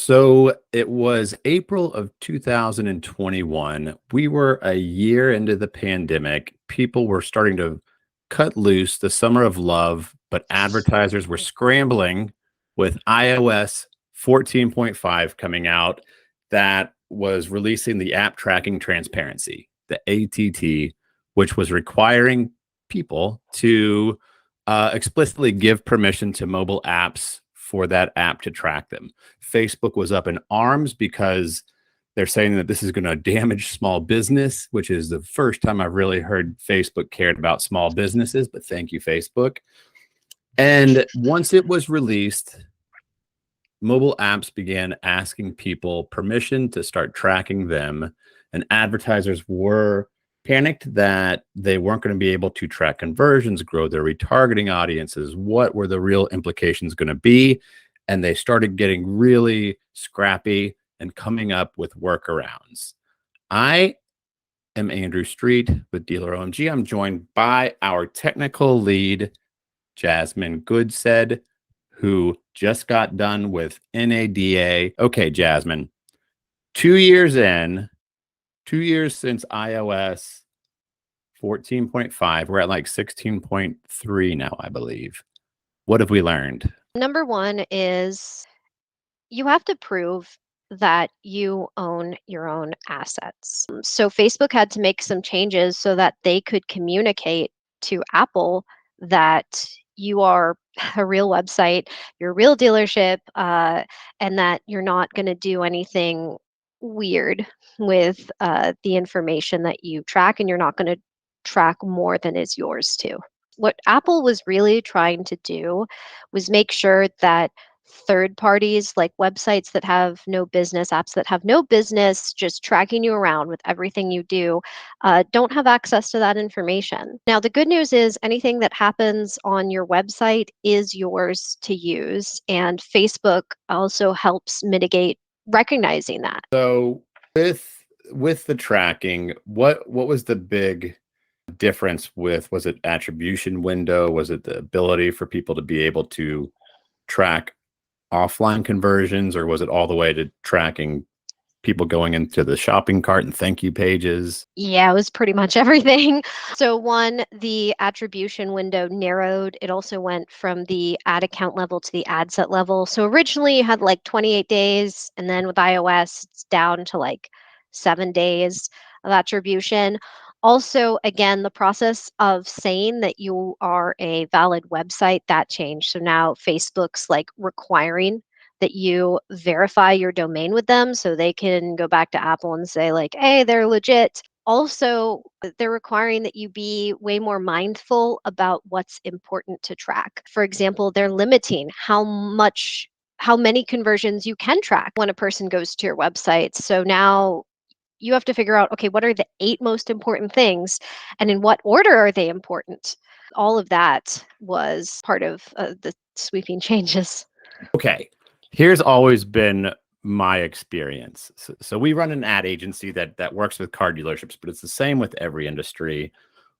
So it was April of 2021. We were a year into the pandemic. People were starting to cut loose the summer of love, but advertisers were scrambling with iOS 14.5 coming out that was releasing the app tracking transparency, the ATT, which was requiring people to explicitly give permission to mobile apps for that app to track them. Facebook was up in arms because they're saying that this is going to damage small business, which is the first time I've really heard Facebook cared about small businesses, but thank you, Facebook. And once it was released, mobile apps began asking people permission to start tracking them, and advertisers were panicked that they weren't going to be able to track conversions, grow their retargeting audiences. What were the real implications going to be? And they started getting really scrappy and coming up with workarounds. I am Andrew Street with Dealer OMG. I'm joined by our technical lead, Jasmine Goodsaid, who just got done with NADA. Okay, Jasmine, 2 years in, 2 years since iOS 14.5, we're at like 16.3 now, I believe. What have we learned? Number one is you have to prove that you own your own assets. So Facebook had to make some changes so that they could communicate to Apple that you are a real website, you're a real dealership, and that you're not going to do anything weird with the information that you track, and you're not going to track more than is yours too. What Apple was really trying to do was make sure that third parties, like websites that have no business, apps that have no business just tracking you around with everything you do, don't have access to that information. Now, the good news is anything that happens on your website is yours to use, and Facebook also helps mitigate recognizing that. So with the tracking, what was the big difference with, was it attribution window? Was it the ability for people to be able to track offline conversions, or was it all the way to tracking people going into the shopping cart and thank you pages? Yeah, it was pretty much everything. So one, the attribution window narrowed. It also went from the ad account level to the ad set level. So originally you had like 28 days, and then with iOS, it's down to like 7 days of attribution. Also, again, the process of saying that you are a valid website, that changed. So now Facebook's like requiring that you verify your domain with them so they can go back to Apple and say like, hey, they're legit. Also, they're requiring that you be way more mindful about what's important to track. For example, they're limiting how many conversions you can track when a person goes to your website. So now you have to figure out, okay, what are the 8 most important things and in what order are they important? All of that was part of the sweeping changes. Okay, here's always been my experience. So we run an ad agency that works with car dealerships, but it's the same with every industry.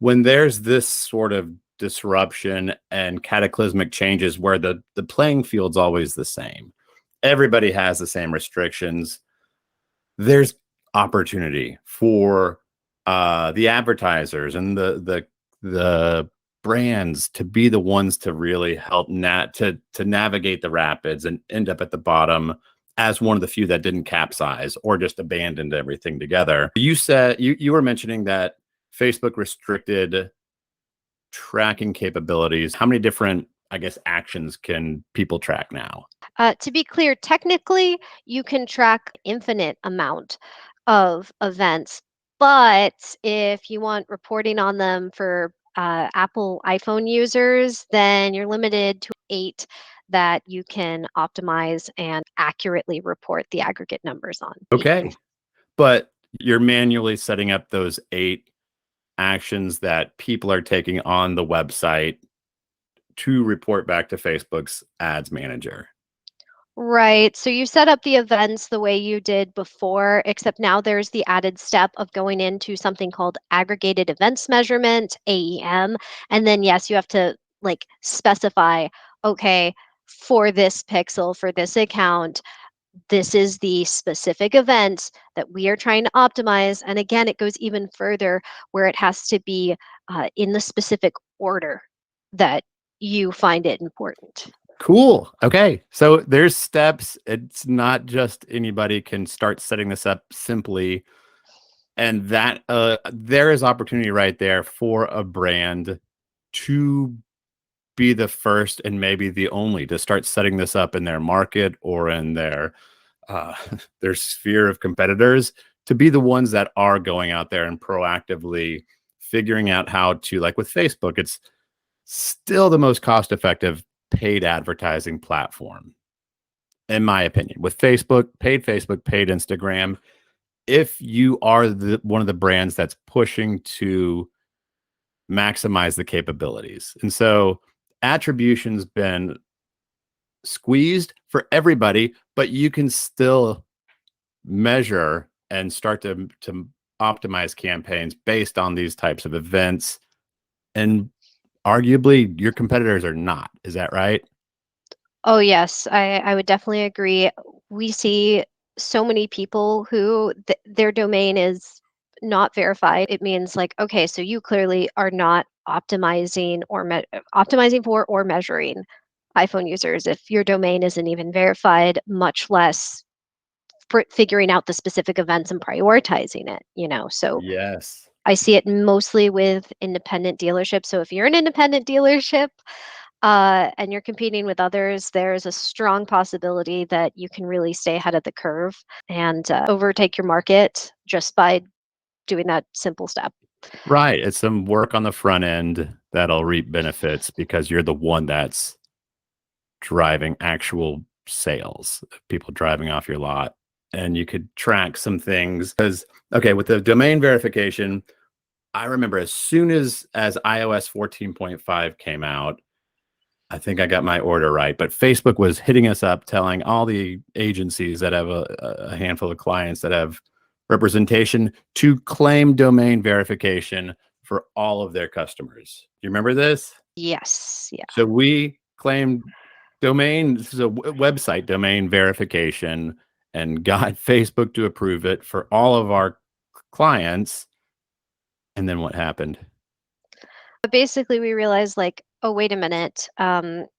When there's this sort of disruption and cataclysmic changes where the playing field's always the same, everybody has the same restrictions, there's opportunity for the advertisers and the brands to be the ones to really help to navigate the rapids and end up at the bottom as one of the few that didn't capsize or just abandoned everything together. You said you were mentioning that Facebook restricted tracking capabilities. How many different, I guess, actions can people track now? To be clear, technically, you can track infinite amount of events, but if you want reporting on them for Apple iPhone users, then you're limited to 8 that you can optimize and accurately report the aggregate numbers on. Okay, but you're manually setting up those 8 actions that people are taking on the website to report back to Facebook's ads manager. Right. So you set up the events the way you did before, except now there's the added step of going into something called aggregated events measurement, AEM. And then, yes, you have to like specify, okay, for this pixel, for this account, this is the specific event that we are trying to optimize. And again, it goes even further where it has to be in the specific order that you find it important. Cool. Okay. So there's steps. It's not just anybody can start setting this up simply. And that there is opportunity right there for a brand to be the first and maybe the only to start setting this up in their market or in uh, their sphere of competitors, to be the ones that are going out there and proactively figuring out how to, like with Facebook, it's still the most cost effective paid advertising platform, in my opinion. With Facebook, paid Instagram, if you are one of the brands that's pushing to maximize the capabilities. And so attribution's been squeezed for everybody, but you can still measure and start to optimize campaigns based on these types of events. And arguably your competitors are not. Is that right? Oh, yes, I would definitely agree. We see so many people who their domain is not verified. It means like, okay, so you clearly are not optimizing or optimizing for or measuring iPhone users if your domain isn't even verified, much less figuring out the specific events and prioritizing it. So Yes. I see it mostly with independent dealerships. So if you're an independent dealership, and you're competing with others, there's a strong possibility that you can really stay ahead of the curve and overtake your market just by doing that simple step. Right. It's some work on the front end that'll reap benefits because you're the one that's driving actual sales, people driving off your lot. And you could track some things because, okay, with the domain verification, I remember as soon as iOS 14.5 came out, I think I got my order right, but Facebook was hitting us up telling all the agencies that have a handful of clients that have representation to claim domain verification for all of their customers. Do you remember this? Yes, yeah. So we claimed domain, this is a website domain verification, and got Facebook to approve it for all of our clients. And then what happened? But basically, we realized like, oh, wait a minute.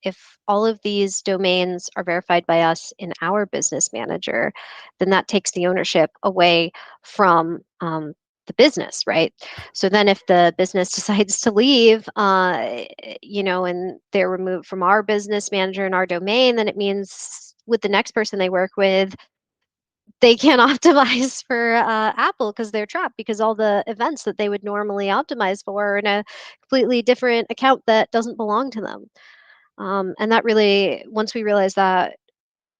If all of these domains are verified by us in our business manager, then that takes the ownership away from the business, right? So then if the business decides to leave, and they're removed from our business manager and our domain, then it means with the next person they work with, they can't optimize for Apple because they're trapped because all the events that they would normally optimize for are in a completely different account that doesn't belong to them. And that really, once we realized that,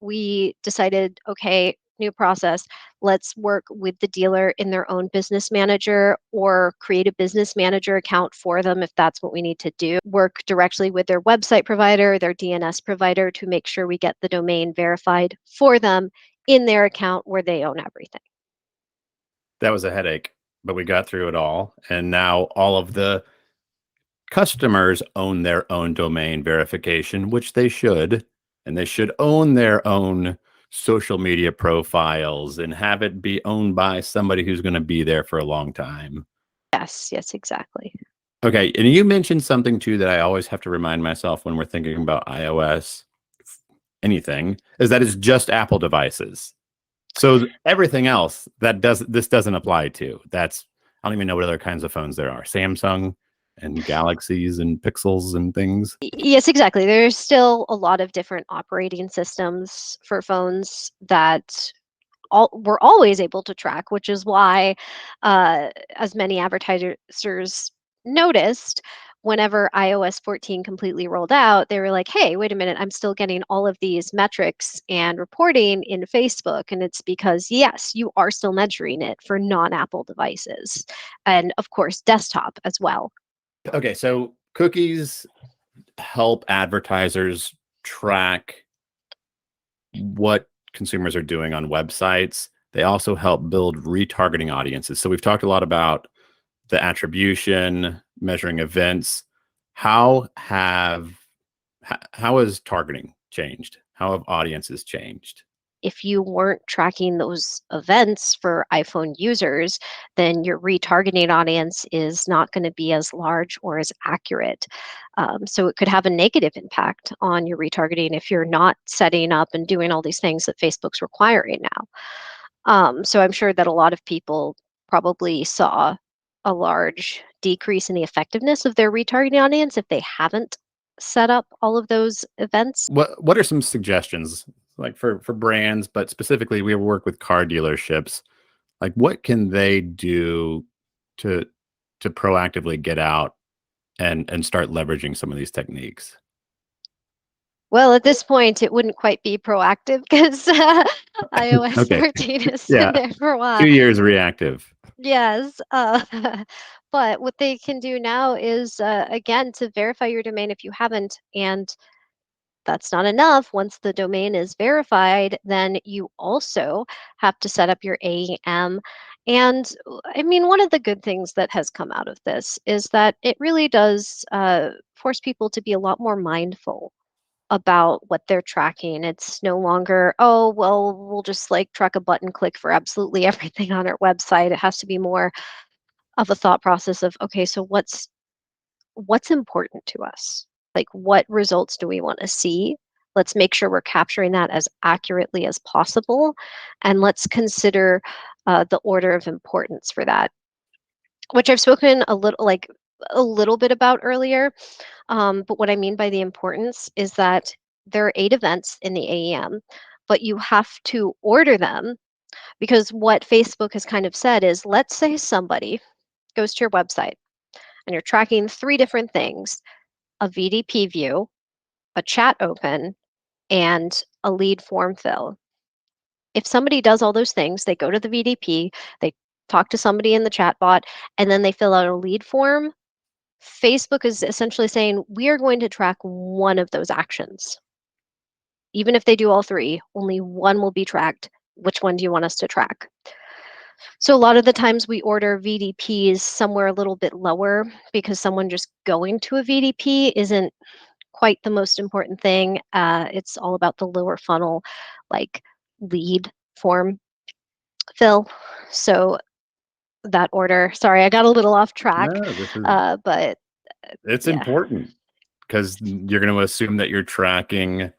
we decided, okay, new process. Let's work with the dealer in their own business manager or create a business manager account for them if that's what we need to do. Work directly with their website provider, their DNS provider to make sure we get the domain verified for them in their account where they own everything. That was a headache, but we got through it all. And now all of the customers own their own domain verification, which they should, and they should own their own social media profiles and have it be owned by somebody who's going to be there for a long time. Yes, yes, exactly. Okay, and you mentioned something too that I always have to remind myself when we're thinking about iOS, anything, is that it's just Apple devices. So everything else this doesn't apply to. That's I don't even know what other kinds of phones there are. Samsung and Galaxies and Pixels and things. Yes, exactly. There's still a lot of different operating systems for phones that we're always able to track, which is why, as many advertisers noticed, whenever iOS 14 completely rolled out, they were like, hey, wait a minute, I'm still getting all of these metrics and reporting in Facebook. And it's because, yes, you are still measuring it for non-Apple devices. And of course, desktop as well. Okay, so cookies help advertisers track what consumers are doing on websites. They also help build retargeting audiences. So we've talked a lot about the attribution, measuring events. How have how has targeting changed? How have audiences changed? if you weren't tracking those events for iPhone users, then your retargeting audience is not going to be as large or as accurate. So it could have a negative impact on your retargeting if you're not setting up and doing all these things that Facebook's requiring now. So I'm sure that a lot of people probably saw a large decrease in the effectiveness of their retargeting audience if they haven't set up all of those events. What are some suggestions like for brands, but specifically we work with car dealerships? Like what can they do to proactively get out and start leveraging some of these techniques? Well, at this point, it wouldn't quite be proactive because iOS Okay. 13 has been Yeah. there for a while. 2 years reactive. Yes. But what they can do now is, again, to verify your domain if you haven't. And that's not enough. Once the domain is verified, then you also have to set up your AEM. And I mean, one of the good things that has come out of this is that it really does force people to be a lot more mindful about what they're tracking. It's no longer, oh, well, we'll just like track a button click for absolutely everything on our website. It has to be more of a thought process of, okay, so what's important to us? Like, what results do we want to see? Let's make sure we're capturing that as accurately as possible. And let's consider the order of importance for that, which I've spoken a little bit about earlier. But what I mean by the importance is that there are 8 events in the AEM, but you have to order them because what Facebook has kind of said is, let's say somebody goes to your website and you're tracking 3 different things: a VDP view, a chat open, and a lead form fill. If somebody does all those things, they go to the VDP, they talk to somebody in the chat bot, and then they fill out a lead form, Facebook is essentially saying, we are going to track one of those actions. Even if they do all 3, only one will be tracked. Which one do you want us to track? So a lot of the times we order VDPs somewhere a little bit lower because someone just going to a VDP isn't quite the most important thing. It's all about the lower funnel, like lead form fill. So that order, sorry, I got a little off track, No, this is but it's yeah, important because you're going to assume that you're tracking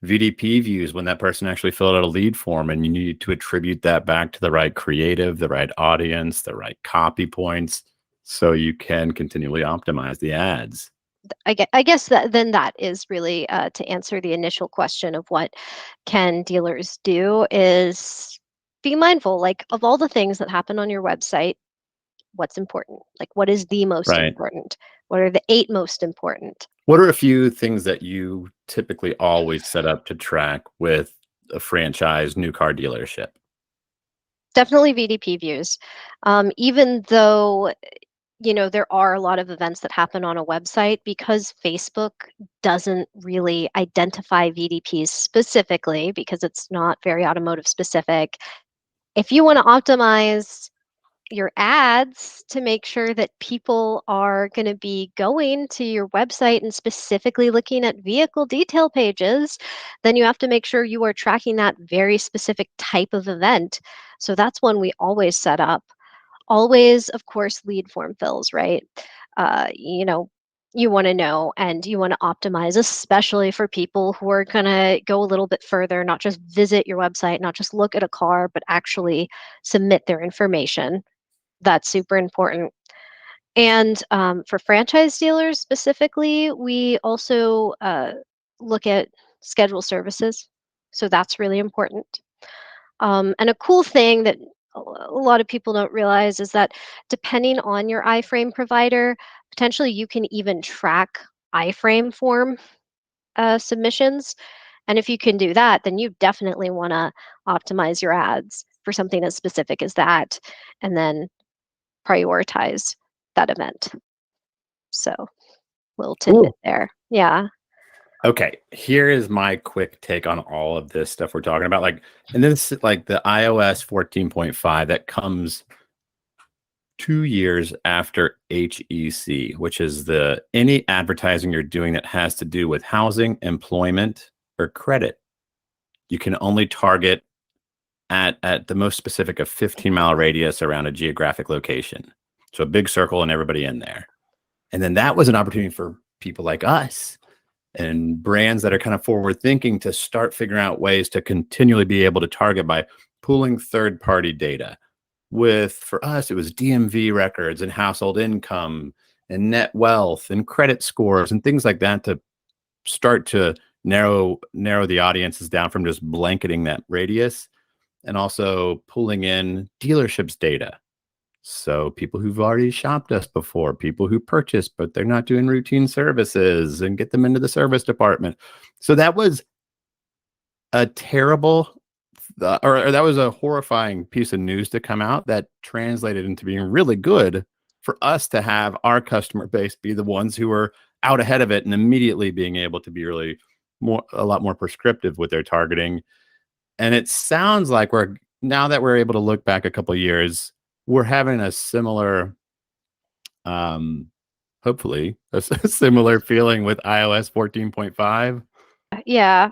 VDP views when that person actually filled out a lead form, and you need to attribute that back to the right creative, the right audience, the right copy points, so you can continually optimize the ads. I guess that then that is really to answer the initial question of what can dealers do is be mindful, like of all the things that happen on your website, what's important? Like what is the most Right. important? What are the 8 most important? What are a few things that you typically always set up to track with a franchise new car dealership? Definitely VDP views. Even though there are a lot of events that happen on a website, because Facebook doesn't really identify VDPs specifically because it's not very automotive specific. If you want to optimize your ads to make sure that people are going to be going to your website and specifically looking at vehicle detail pages, then you have to make sure you are tracking that very specific type of event. So that's one we always set up. Always, of course, lead form fills, right? Uh, you know, you want to know and you want to optimize, especially for people who are going to go a little bit further, not just visit your website, not just look at a car, but actually submit their information. That's super important. And for franchise dealers specifically, we also look at schedule services. So that's really important. And a cool thing that a lot of people don't realize is that depending on your iframe provider, potentially you can even track iframe form submissions. And if you can do that, then you definitely want to optimize your ads for something as specific as that, and then prioritize that event. So, little tidbit Cool. there. Yeah. Okay, here is my quick take on all of this stuff we're talking about. Like, and this is like the iOS 14.5 that comes 2 years after HEC, which is the any advertising you're doing that has to do with housing, employment, or credit. You can only target at the most specific of 15-mile radius around a geographic location. So a big circle and everybody in there. And then that was an opportunity for people like us and brands that are kind of forward thinking to start figuring out ways to continually be able to target by pooling third party data. For us, it was DMV records and household income and net wealth and credit scores and things like that to start to narrow the audiences down from just blanketing that radius, and also pulling in dealerships data. So people who've already shopped us before, people who purchased, but they're not doing routine services, and get them into the service department. So that was a terrible, or that was a horrifying piece of news to come out that translated into being really good for us to have our customer base be the ones who were out ahead of it and immediately being able to be really a lot more prescriptive with their targeting. And it sounds like now that we're able to look back a couple of years, we're having a similar, um, hopefully, a similar feeling with iOS 14.5. Yeah,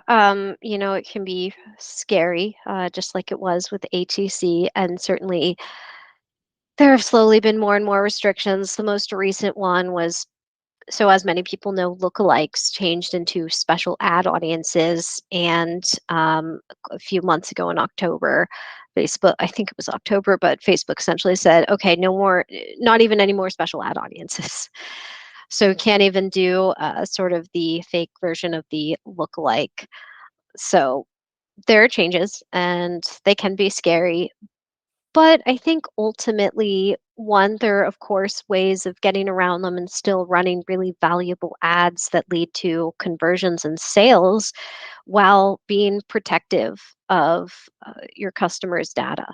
it can be scary, just like it was with ATC, and certainly there have slowly been more and more restrictions. The most recent one was, so as many people know, lookalikes changed into special ad audiences, and a few months ago in October, Facebook, I think it was October, but Facebook essentially said, okay, no more, not even any more special ad audiences. So you can't even do sort of the fake version of the lookalike. So there are changes and they can be scary. But I think ultimately, one, there are, of course, ways of getting around them and still running really valuable ads that lead to conversions and sales while being protective of your customers' data.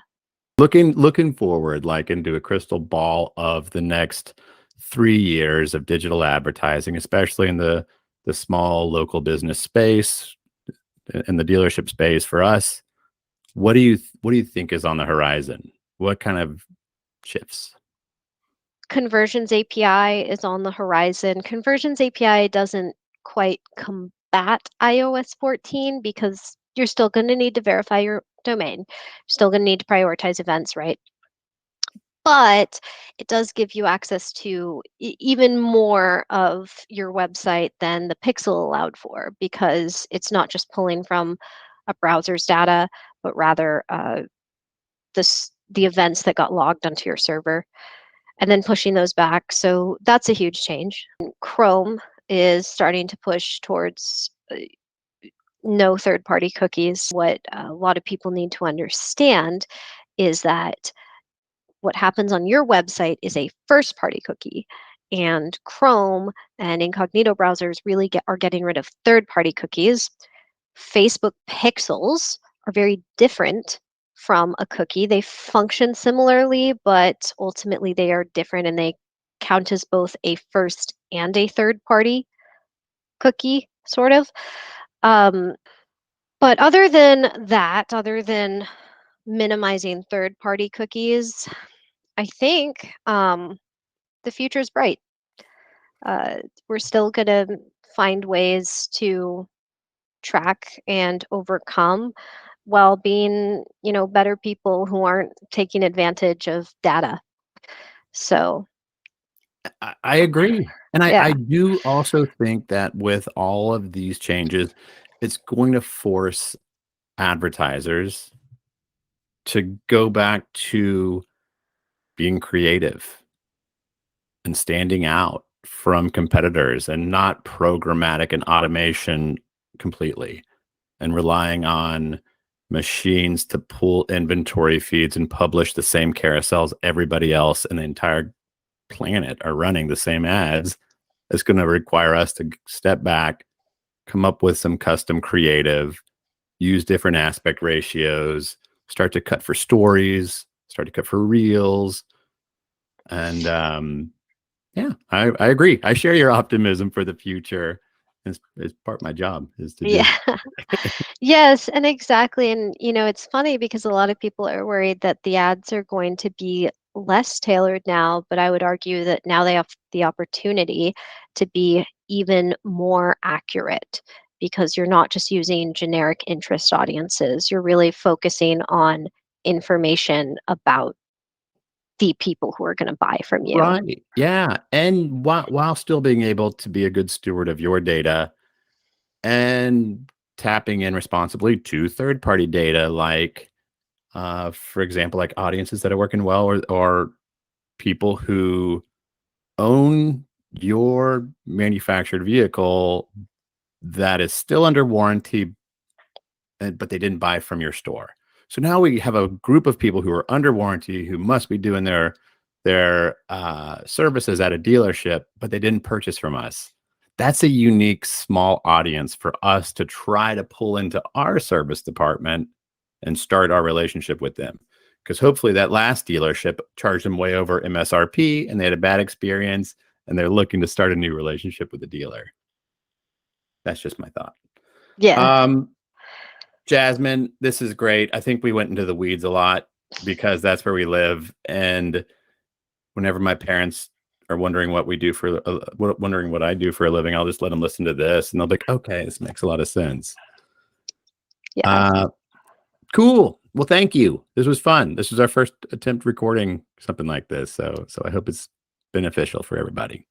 Looking forward, like into a crystal ball of the next 3 years of digital advertising, especially in the small local business space and the dealership space for us. What do you think is on the horizon? What kind of shifts? Conversions API is on the horizon. Conversions API doesn't quite combat iOS 14 because you're still going to need to verify your domain. You're still going to need to prioritize events, right? But it does give you access to even more of your website than the pixel allowed for, because it's not just pulling from a browser's data, but rather the events that got logged onto your server and then pushing those back. So that's a huge change. Chrome is starting to push towards no third-party cookies. What a lot of people need to understand is that what happens on your website is a first-party cookie, and Chrome and incognito browsers really are getting rid of third-party cookies. Facebook pixels are very different from a cookie. They function similarly, but ultimately they are different, and they count as both a first and a third party cookie, sort of. Um, but other than that, other than minimizing third party cookies, I think the future is bright. Uh, we're still going to find ways to track and overcome while being, better people who aren't taking advantage of data. So, I agree. And I yeah, do also think that with all of these changes, it's going to force advertisers to go back to being creative and standing out from competitors and not programmatic and automation completely, and relying on machines to pull inventory feeds and publish the same carousels everybody else in the entire planet are running the same ads. It's going to require us to step back, come up with some custom creative, use different aspect ratios, start to cut for stories, start to cut for reels. And yeah, I agree. I share your optimism for the future. It's part of my job is to do yeah. that. Yes, and exactly. And, it's funny because a lot of people are worried that the ads are going to be less tailored now, but I would argue that now they have the opportunity to be even more accurate. because you're not just using generic interest audiences. You're really focusing on information about the people who are going to buy from you. Right. Yeah. And while still being able to be a good steward of your data and tapping in responsibly to third-party data, like, for example, like audiences that are working well, or people who own your manufactured vehicle that is still under warranty, but they didn't buy from your store. So now we have a group of people who are under warranty who must be doing their services at a dealership, but they didn't purchase from us. That's a unique small audience for us to try to pull into our service department and start our relationship with them. Because hopefully that last dealership charged them way over MSRP and they had a bad experience and they're looking to start a new relationship with the dealer. That's just my thought. Yeah. Jasmine, this is great. I think we went into the weeds a lot because that's where we live. And whenever my parents are wondering what we do for, wondering what I do for a living, I'll just let them listen to this and they'll be like, okay, this makes a lot of sense. Yeah. Cool. Well, thank you. This was fun. This was our first attempt recording something like this. So I hope it's beneficial for everybody.